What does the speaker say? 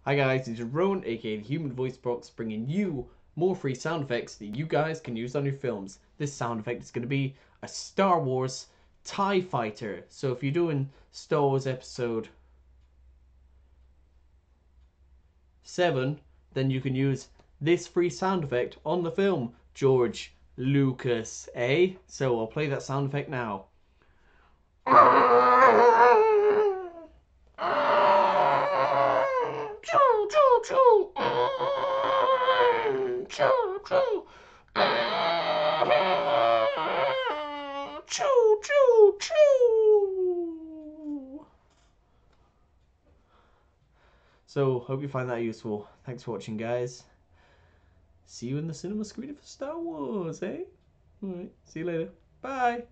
Hi guys, it's Rowan, aka the Human Voice Box, bringing you more free sound effects that you guys can use on your films. This sound effect is going to be a Star Wars TIE Fighter. So if you're doing Star Wars Episode 7, then you can use this free sound effect on the film. George Lucas, eh? So I'll play that sound effect now. So, hope you find that useful. Thanks for watching, guys. See you in the cinema screening for Star Wars, eh? Alright, see you later. Bye!